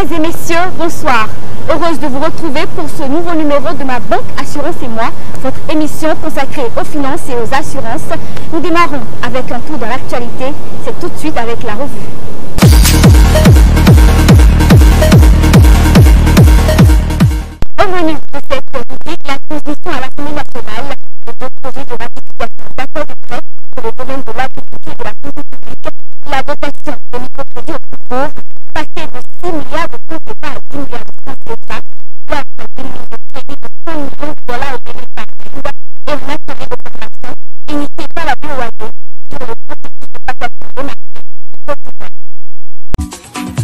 Mesdames et messieurs, bonsoir. Heureuse de vous retrouver pour ce nouveau numéro de Ma Banque Assurance et moi, votre émission consacrée aux finances et aux assurances. Nous démarrons avec un tour dans l'actualité. C'est tout de suite avec la revue. Au menu de cette rubrique, la transmission à l'Assemblée nationale de deux projets de ratification d'accord de prêt pour le domaine de l'agriculture et de la santé publique, la dotation des microcrédits aux plus pauvres, passée de 6 milliards de francs CFA à 10 milliards de francs CFA, soit des lignes de crédit de 100 millions de dollars au Bénin par jour, et une assemblée de formation initiée par la BOAD sur le processus de passation de marché quotidien.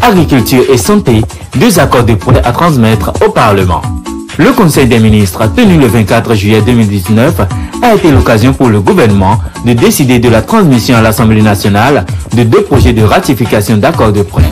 Agriculture et santé, deux accords de prêt à transmettre au Parlement. Le Conseil des ministres, tenu le 24 juillet 2019, a été l'occasion pour le gouvernement de décider de la transmission à l'Assemblée nationale de deux projets de ratification d'accords de prêt.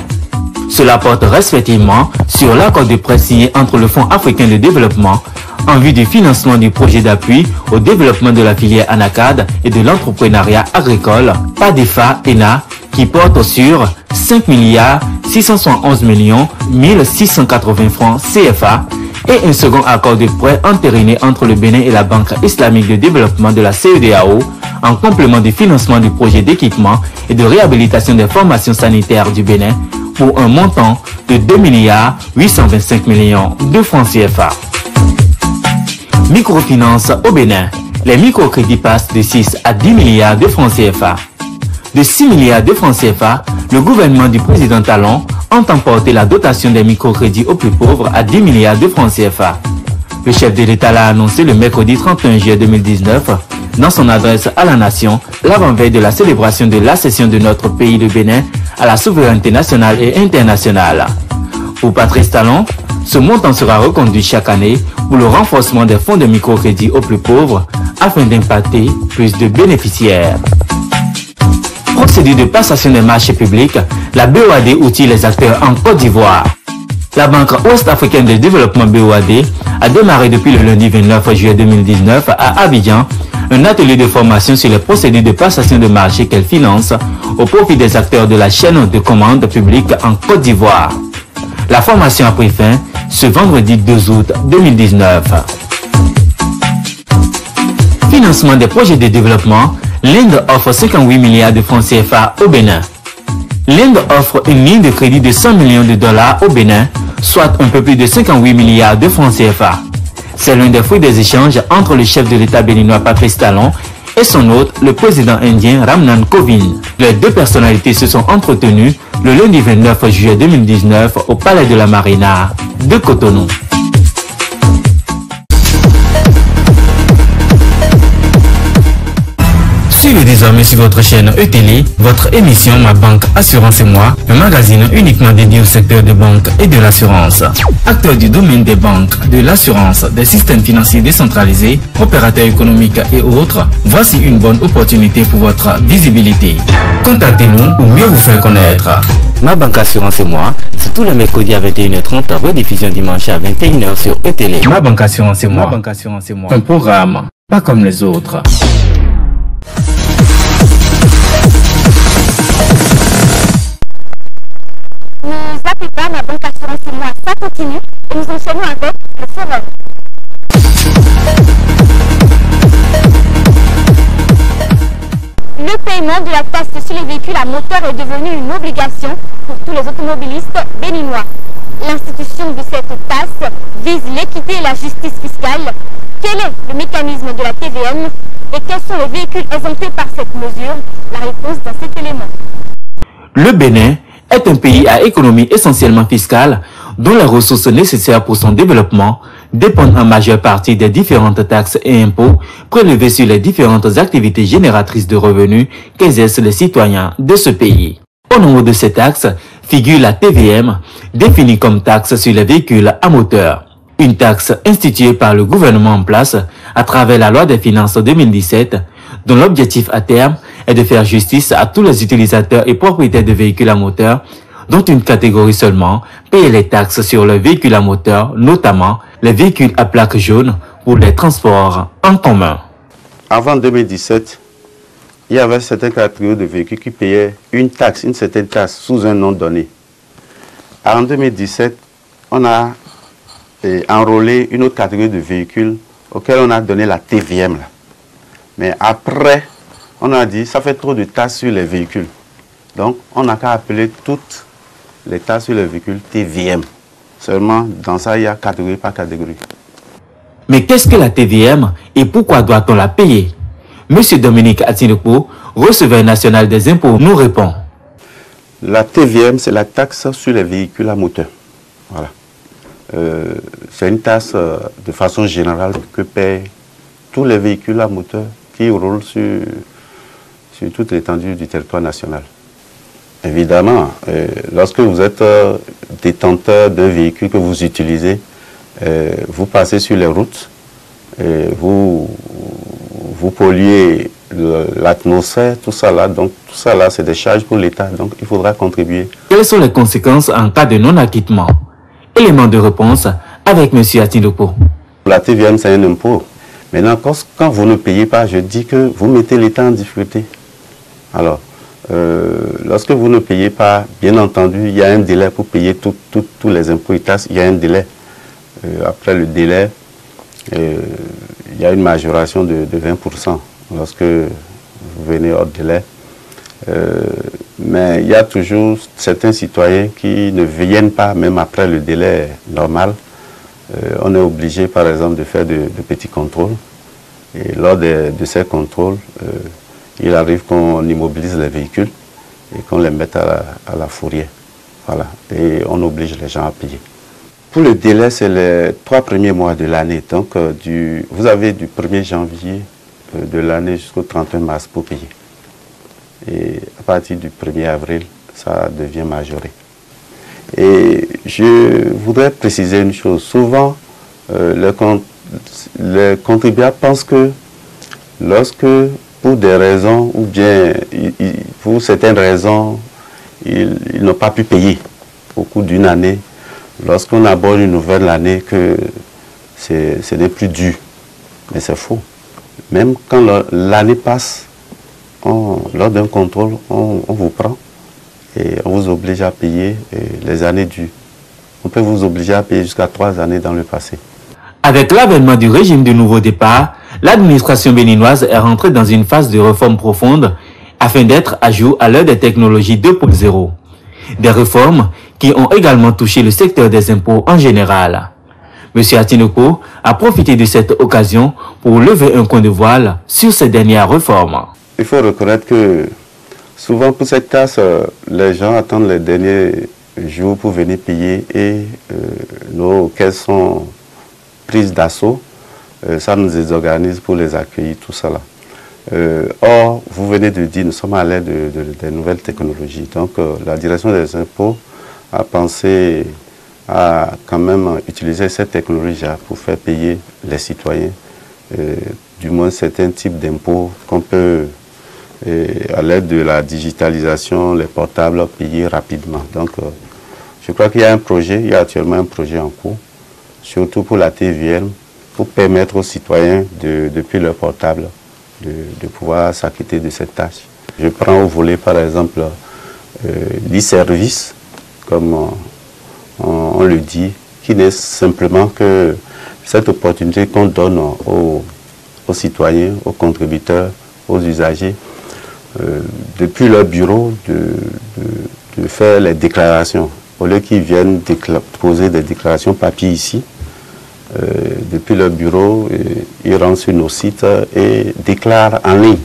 Cela porte respectivement sur l'accord de prêt signé entre le Fonds africain de développement en vue du financement du projet d'appui au développement de la filière ANACAD et de l'entrepreneuriat agricole, PADEFA-ENA, qui porte sur 5 milliards 671 millions 1680 francs CFA, et un second accord de prêt entériné entre le Bénin et la Banque islamique de développement de la CEDEAO en complément du financement du projet d'équipement et de réhabilitation des formations sanitaires du Bénin pour un montant de 2 milliards 825 millions de francs CFA. Microfinance au Bénin. Les microcrédits passent de 6 à 10 milliards de francs CFA. De 6 milliards de francs CFA, le gouvernement du président Talon entend porter la dotation des microcrédits aux plus pauvres à 10 milliards de francs CFA. Le chef de l'État l'a annoncé le mercredi 31 juillet 2019 dans son adresse à la nation, l'avant-veille de la célébration de l'accession de notre pays, le Bénin, à la souveraineté nationale et internationale. Pour Patrice Talon, ce montant sera reconduit chaque année pour le renforcement des fonds de microcrédit aux plus pauvres afin d'impacter plus de bénéficiaires. Procédure de passation des marchés publics, la BOAD outille les acteurs en Côte d'Ivoire. La Banque ouest-africaine de développement BOAD a démarré depuis le lundi 29 juillet 2019 à Abidjan un atelier de formation sur les procédures de passation de marché qu'elle finance au profit des acteurs de la chaîne de commande publique en Côte d'Ivoire. La formation a pris fin ce vendredi 2 août 2019. Financement des projets de développement. L'Inde offre 58 milliards de francs CFA au Bénin. L'Inde offre une ligne de crédit de 100 millions de dollars au Bénin, soit un peu plus de 58 milliards de francs CFA. C'est l'un des fruits des échanges entre le chef de l'État béninois Patrice Talon et son hôte, le président indien Ramnath Kovind. Les deux personnalités se sont entretenues le lundi 29 juillet 2019 au Palais de la Marina de Cotonou. Suivez désormais sur votre chaîne ETélé votre émission Ma Banque Assurance et moi, un magazine uniquement dédié au secteur des banques et de l'assurance. Acteurs du domaine des banques, de l'assurance, des systèmes financiers décentralisés, opérateurs économiques et autres, voici une bonne opportunité pour votre visibilité. Contactez-nous pour mieux vous faire connaître. Ma Banque Assurance et moi, c'est tous les mercredis à 21h30, rediffusion dimanche à 21h sur ETélé. Ma Banque Assurance et moi, un programme pas comme les autres. Ma Banque Assurance et moi, ça continue et nous enchaînons avec le forum. Le paiement de la taxe sur les véhicules à moteur est devenu une obligation pour tous les automobilistes béninois. L'institution de cette taxe vise l'équité et la justice fiscale. Quel est le mécanisme de la TVM et quels sont les véhicules exemptés par cette mesure? La réponse dans cet élément. Le Bénin est un pays à économie essentiellement fiscale dont les ressources nécessaires pour son développement dépendent en majeure partie des différentes taxes et impôts prélevés sur les différentes activités génératrices de revenus qu'exercent les citoyens de ce pays. Au nombre de ces taxes figure la TVM, définie comme taxe sur les véhicules à moteur. Une taxe instituée par le gouvernement en place à travers la loi des finances 2017, dont l'objectif à terme est de faire justice à tous les utilisateurs et propriétaires de véhicules à moteur, dont une catégorie seulement paye les taxes sur les véhicules à moteur, notamment les véhicules à plaque jaune pour les transports en commun. Avant 2017, il y avait certaines catégories de véhicules qui payaient une taxe, une certaine taxe sous un nom donné. En 2017, on a enrôlé une autre catégorie de véhicules auxquels on a donné la TVM. Là. Mais après, on a dit ça fait trop de taxes sur les véhicules. Donc, on n'a qu'à appeler toutes les taxes sur les véhicules TVM. Seulement, dans ça, il y a catégorie par catégorie. Mais qu'est-ce que la TVM et pourquoi doit-on la payer? Monsieur Dominique Atinoko, receveur national des impôts, nous répond. La TVM, c'est la taxe sur les véhicules à moteur. Voilà. C'est une taxe de façon générale que paient tous les véhicules à moteur qui roulent sur toute l'étendue du territoire national. Évidemment, lorsque vous êtes détenteur d'un véhicule que vous utilisez, vous passez sur les routes, vous polluez l'atmosphère, tout ça là, donc tout ça là c'est des charges pour l'État, donc il faudra contribuer. Quelles sont les conséquences en cas de non-acquittement? Élément de réponse avec M. Atinoko. La TVM c'est un impôt. Maintenant quand vous ne payez pas, je dis que vous mettez l'État en difficulté. Alors, lorsque vous ne payez pas, bien entendu, il y a un délai pour payer tous les impôts et taxes, il y a un délai. Après le délai, il y a une majoration de 20% lorsque vous venez hors délai. Mais il y a toujours certains citoyens qui ne viennent pas, même après le délai normal. On est obligé, par exemple, de faire de petits contrôles. Et lors de ces contrôles, il arrive qu'on immobilise les véhicules et qu'on les mette à la fourrière. Voilà. Et on oblige les gens à payer. Pour le délai, c'est les 3 premiers mois de l'année. Donc, vous avez du 1er janvier de l'année jusqu'au 31 mars pour payer. Et à partir du 1er avril, ça devient majoré. Et je voudrais préciser une chose. Souvent, les contribuables pensent que lorsque, pour des raisons, ou bien pour certaines raisons, ils n'ont pas pu payer au cours d'une année, lorsqu'on aborde une nouvelle année, que ce n'est plus dû. Mais c'est faux. Même quand l'année passe, lors d'un contrôle, on vous prend et on vous oblige à payer les années dues. On peut vous obliger à payer jusqu'à 3 années dans le passé. Avec l'avènement du régime de nouveau départ, l'administration béninoise est rentrée dans une phase de réforme profonde afin d'être à jour à l'heure des technologies 2.0. Des réformes qui ont également touché le secteur des impôts en général. M. Atinoko a profité de cette occasion pour lever un coin de voile sur ces dernières réformes. Il faut reconnaître que souvent pour cette taxe, les gens attendent les derniers jours pour venir payer et nos caisses sont prises d'assaut. Ça nous désorganise pour les accueillir, tout ça là. Or, vous venez de dire, nous sommes à l'ère des nouvelles technologies. Donc, la direction des impôts a pensé à quand même utiliser cette technologie-là pour faire payer les citoyens, du moins certains types d'impôts qu'on peut, à l'aide de la digitalisation, les portables, payer rapidement. Donc, je crois qu'il y a un projet, il y a actuellement un projet en cours, surtout pour la TVM, pour permettre aux citoyens, depuis leur portable, de pouvoir s'acquitter de cette tâche. Je prends au volet, par exemple, l'e-service, comme on le dit, qui n'est simplement que cette opportunité qu'on donne aux citoyens, aux contributeurs, aux usagers, depuis leur bureau, de faire les déclarations. Au lieu qu'ils viennent poser des déclarations papier ici, depuis leur bureau, ils rentrent sur nos sites et déclarent en ligne.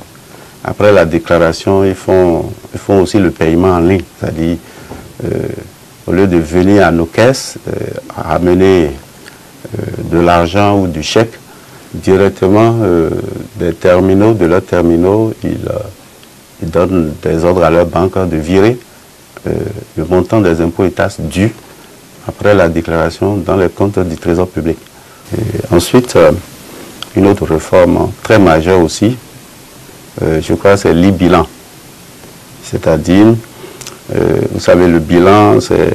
Après la déclaration, ils font aussi le paiement en ligne. C'est-à-dire, au lieu de venir à nos caisses, amener de l'argent ou du chèque, directement de leurs terminaux, ils donnent des ordres à leur banque de virer le montant des impôts et taxes dus après la déclaration dans les comptes du Trésor public. Et ensuite, une autre réforme très majeure aussi, je crois, c'est l'e-bilan. C'est-à-dire, vous savez, le bilan, c'est,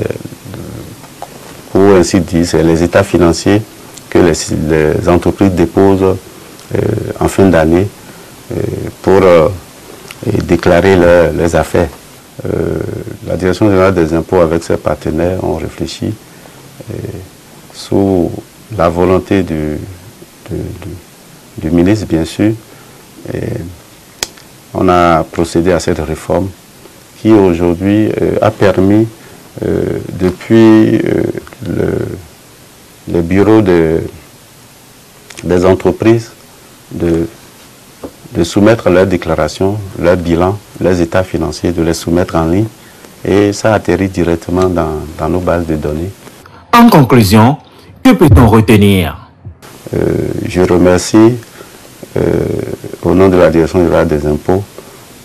pour ainsi dire, c'est les états financiers que les entreprises déposent en fin d'année pour déclarer leurs affaires. La Direction générale des impôts avec ses partenaires ont réfléchi sous la volonté du ministre, bien sûr. On a procédé à cette réforme qui aujourd'hui a permis, depuis le bureau des entreprises, de soumettre leurs déclarations, leurs bilans, leurs états financiers, de les soumettre en ligne. Et ça atterrit directement dans nos bases de données. En conclusion, que peut-on retenir? Je remercie, au nom de la Direction générale des impôts,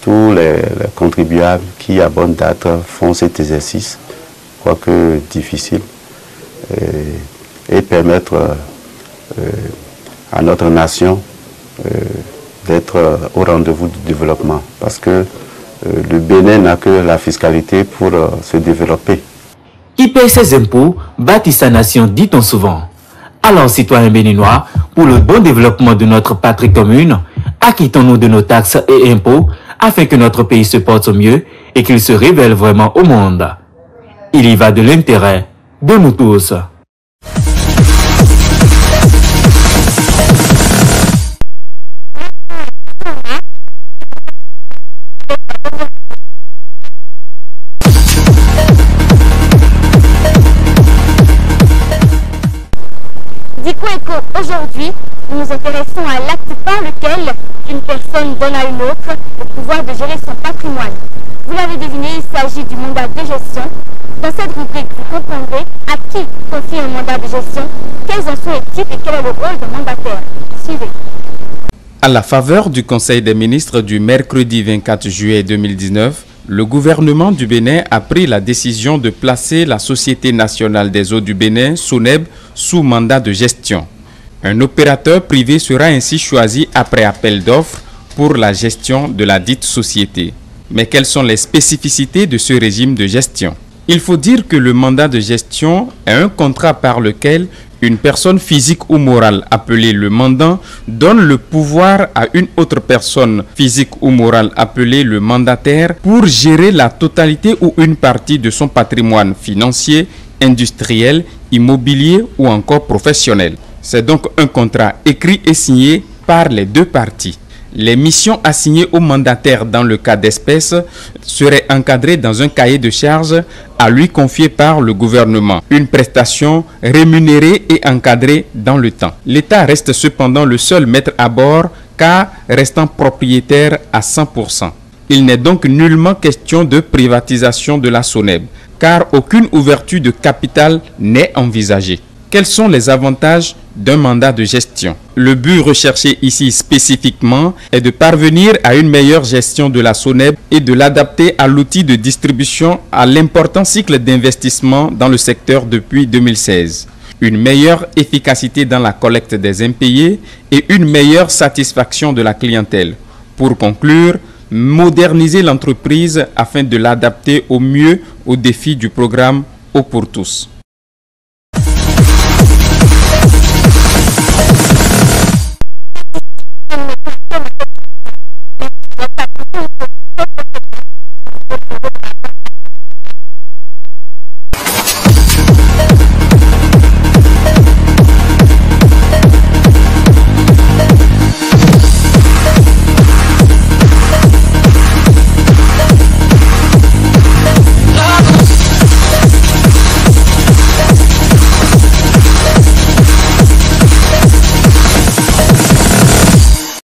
tous les contribuables qui, à bonne date, font cet exercice, quoique difficile, et permettre à notre nation d'être au rendez-vous du développement. Parce que le Bénin n'a que la fiscalité pour se développer. Qui paie ses impôts bâtit sa nation, dit-on souvent. Alors, citoyens béninois, pour le bon développement de notre patrie commune, acquittons-nous de nos taxes et impôts afin que notre pays se porte au mieux et qu'il se révèle vraiment au monde. Il y va de l'intérêt de nous tous. Aujourd'hui, nous nous intéressons à l'acte par lequel une personne donne à une autre le pouvoir de gérer son patrimoine. Vous l'avez deviné, il s'agit du mandat de gestion. Dans cette rubrique, vous comprendrez à qui confie un mandat de gestion, quels en sont les types et quel est le rôle d'un mandataire. Suivez. À la faveur du Conseil des ministres du mercredi 24 juillet 2019, le gouvernement du Bénin a pris la décision de placer la Société nationale des eaux du Bénin, SONEB, sous mandat de gestion. Un opérateur privé sera ainsi choisi après appel d'offres pour la gestion de la dite société. Mais quelles sont les spécificités de ce régime de gestion? Il faut dire que le mandat de gestion est un contrat par lequel une personne physique ou morale appelée le mandant donne le pouvoir à une autre personne physique ou morale appelée le mandataire pour gérer la totalité ou une partie de son patrimoine financier, industriel, immobilier ou encore professionnel. C'est donc un contrat écrit et signé par les deux parties. Les missions assignées au mandataire dans le cas d'espèce seraient encadrées dans un cahier de charges à lui confié par le gouvernement. Une prestation rémunérée et encadrée dans le temps. L'État reste cependant le seul maître à bord car restant propriétaire à 100%. Il n'est donc nullement question de privatisation de la SONEB car aucune ouverture de capital n'est envisagée. Quels sont les avantages d'un mandat de gestion? Le but recherché ici spécifiquement est de parvenir à une meilleure gestion de la SONEB et de l'adapter à l'outil de distribution à l'important cycle d'investissement dans le secteur depuis 2016. Une meilleure efficacité dans la collecte des impayés et une meilleure satisfaction de la clientèle. Pour conclure, moderniser l'entreprise afin de l'adapter au mieux aux défis du programme Eau pour tous.